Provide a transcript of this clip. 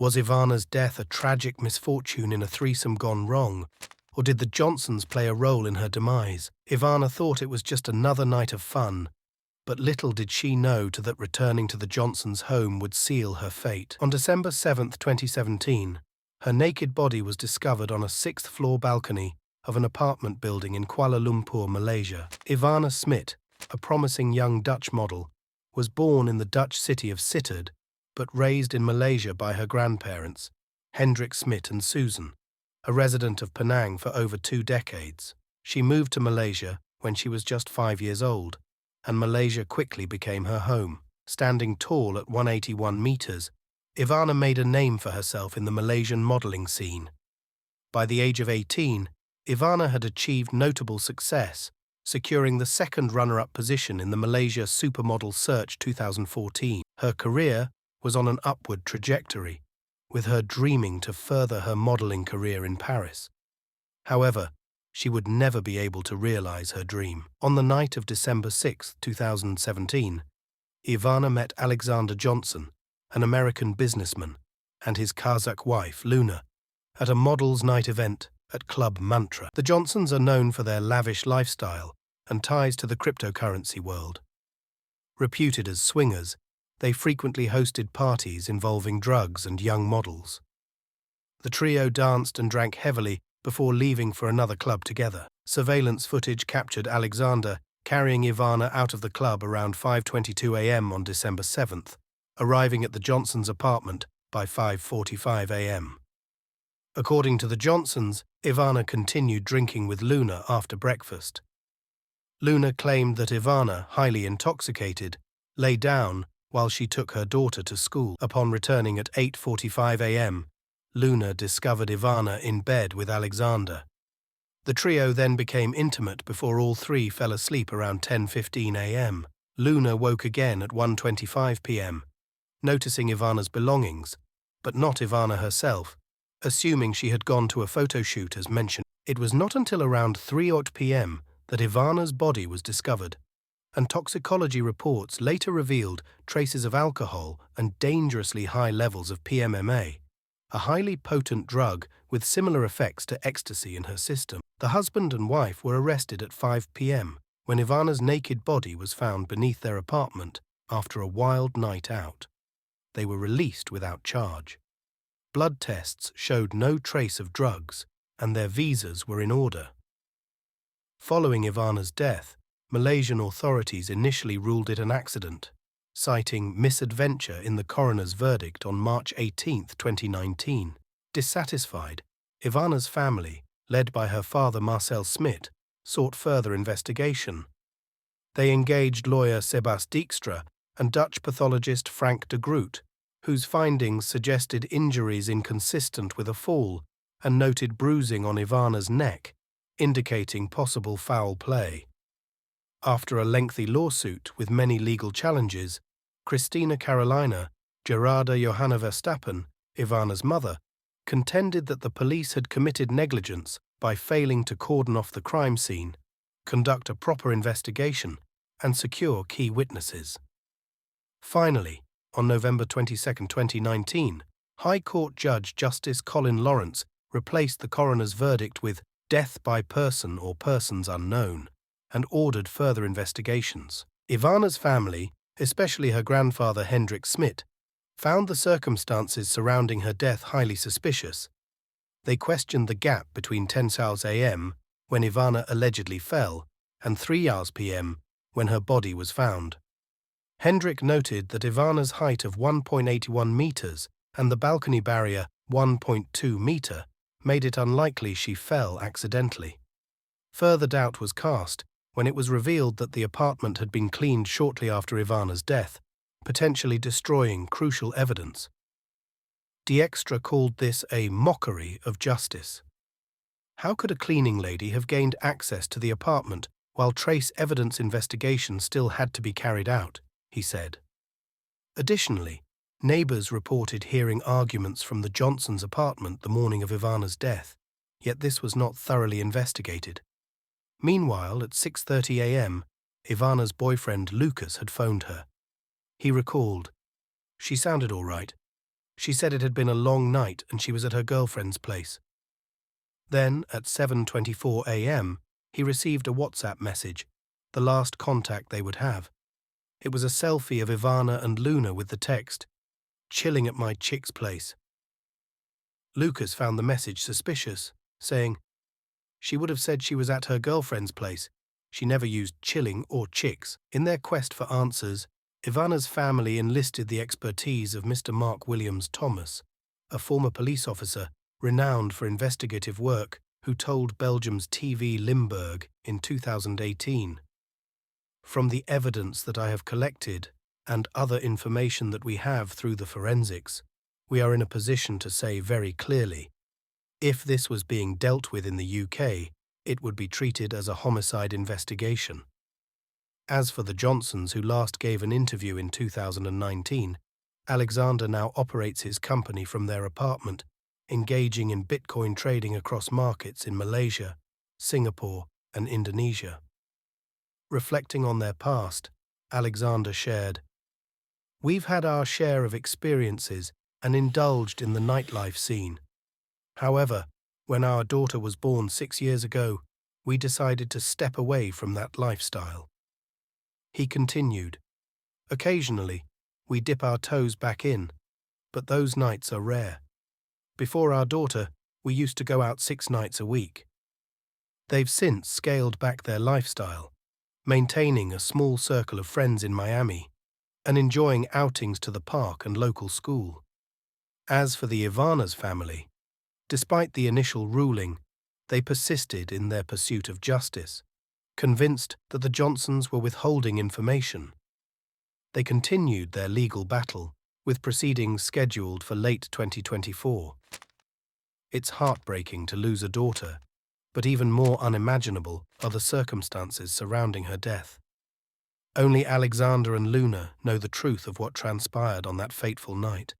Was Ivana's death a tragic misfortune in a threesome gone wrong, or did the Johnsons play a role in her demise? Ivana thought it was just another night of fun, but little did she know that returning to the Johnsons' home would seal her fate. On December 7, 2017, her naked body was discovered on a sixth-floor balcony of an apartment building in Kuala Lumpur, Malaysia. Ivana Smit, a promising young Dutch model, was born in the Dutch city of Sittard, but raised in Malaysia by her grandparents, Hendrik Smit and Susan, a resident of Penang for over 2 decades. She moved to Malaysia when she was just 5 years old, and Malaysia quickly became her home. Standing tall at 181 meters, Ivana made a name for herself in the Malaysian modeling scene. By the age of 18, Ivana had achieved notable success, securing the second runner-up position in the Malaysia Supermodel Search 2014. Her career was on an upward trajectory, with her dreaming to further her modeling career in Paris. However, she would never be able to realize her dream. On the night of December 6, 2017, Ivana met Alexander Johnson, an American businessman, and his Kazakh wife, Luna, at a models' night event at Club Mantra. The Johnsons are known for their lavish lifestyle and ties to the cryptocurrency world. Reputed as swingers, they frequently hosted parties involving drugs and young models. The trio danced and drank heavily before leaving for another club together. Surveillance footage captured Alexander carrying Ivana out of the club around 5:22 a.m. on December 7th, arriving at the Johnsons' apartment by 5:45 a.m. According to the Johnsons, Ivana continued drinking with Luna after breakfast. Luna claimed that Ivana, highly intoxicated, lay down while she took her daughter to school. Upon returning at 8:45 a.m., Luna discovered Ivana in bed with Alexander. The trio then became intimate before all three fell asleep around 10:15 a.m. Luna woke again at 1:25 p.m., noticing Ivana's belongings, but not Ivana herself, assuming she had gone to a photo shoot as mentioned. It was not until around 3:00 p.m. that Ivana's body was discovered, and toxicology reports later revealed traces of alcohol and dangerously high levels of PMMA, a highly potent drug with similar effects to ecstasy in her system. The husband and wife were arrested at 5 p.m. when Ivana's naked body was found beneath their apartment after a wild night out. They were released without charge. Blood tests showed no trace of drugs, and their visas were in order. Following Ivana's death, Malaysian authorities initially ruled it an accident, citing misadventure in the coroner's verdict on March 18, 2019. Dissatisfied, Ivana's family, led by her father Marcel Smit, sought further investigation. They engaged lawyer Sebas Dijkstra and Dutch pathologist Frank de Groot, whose findings suggested injuries inconsistent with a fall and noted bruising on Ivana's neck, indicating possible foul play. After a lengthy lawsuit with many legal challenges, Christina Carolina, Gerarda Johanna Verstappen, Ivana's mother, contended that the police had committed negligence by failing to cordon off the crime scene, conduct a proper investigation, and secure key witnesses. Finally, on November 22, 2019, High Court Judge Justice Colin Lawrence replaced the coroner's verdict with death by person or persons unknown, and ordered further investigations. Ivana's family, especially her grandfather Hendrik Smit, found the circumstances surrounding her death highly suspicious. They questioned the gap between 10 a.m., when Ivana allegedly fell, and 3 p.m., when her body was found. Hendrik noted that Ivana's height of 1.81 meters and the balcony barrier 1.2 meter made it unlikely she fell accidentally. Further doubt was cast when it was revealed that the apartment had been cleaned shortly after Ivana's death, potentially destroying crucial evidence. Dijkstra called this a mockery of justice. How could a cleaning lady have gained access to the apartment while trace evidence investigation still had to be carried out, he said. Additionally, neighbors reported hearing arguments from the Johnsons' apartment the morning of Ivana's death, yet this was not thoroughly investigated. Meanwhile, at 6:30 a.m., Ivana's boyfriend Lucas had phoned her. He recalled, "She sounded all right. She said it had been a long night and she was at her girlfriend's place. Then, at 7:24 a.m., he received a WhatsApp message, the last contact they would have. It was a selfie of Ivana and Luna with the text, "Chilling at my chick's place." Lucas found the message suspicious, saying, "She would have said she was at her girlfriend's place. She never used chilling or chicks." In their quest for answers, Ivana's family enlisted the expertise of Mr. Mark Williams Thomas, a former police officer renowned for investigative work who told Belgium's TV Limburg in 2018. From the evidence that I have collected and other information that we have through the forensics, we are in a position to say very clearly, if this was being dealt with in the UK, it would be treated as a homicide investigation. As for the Johnsons, who last gave an interview in 2019, Alexander now operates his company from their apartment, engaging in Bitcoin trading across markets in Malaysia, Singapore, and Indonesia. Reflecting on their past, Alexander shared, "We've had our share of experiences and indulged in the nightlife scene. However, when our daughter was born 6 years ago, we decided to step away from that lifestyle." He continued, "Occasionally, we dip our toes back in, but those nights are rare. Before our daughter, we used to go out 6 nights a week." They've since scaled back their lifestyle, maintaining a small circle of friends in Miami and enjoying outings to the park and local school. As for the Ivana's family, despite the initial ruling, they persisted in their pursuit of justice, convinced that the Johnsons were withholding information. They continued their legal battle, with proceedings scheduled for late 2024. It's heartbreaking to lose a daughter, but even more unimaginable are the circumstances surrounding her death. Only Alexander and Luna know the truth of what transpired on that fateful night.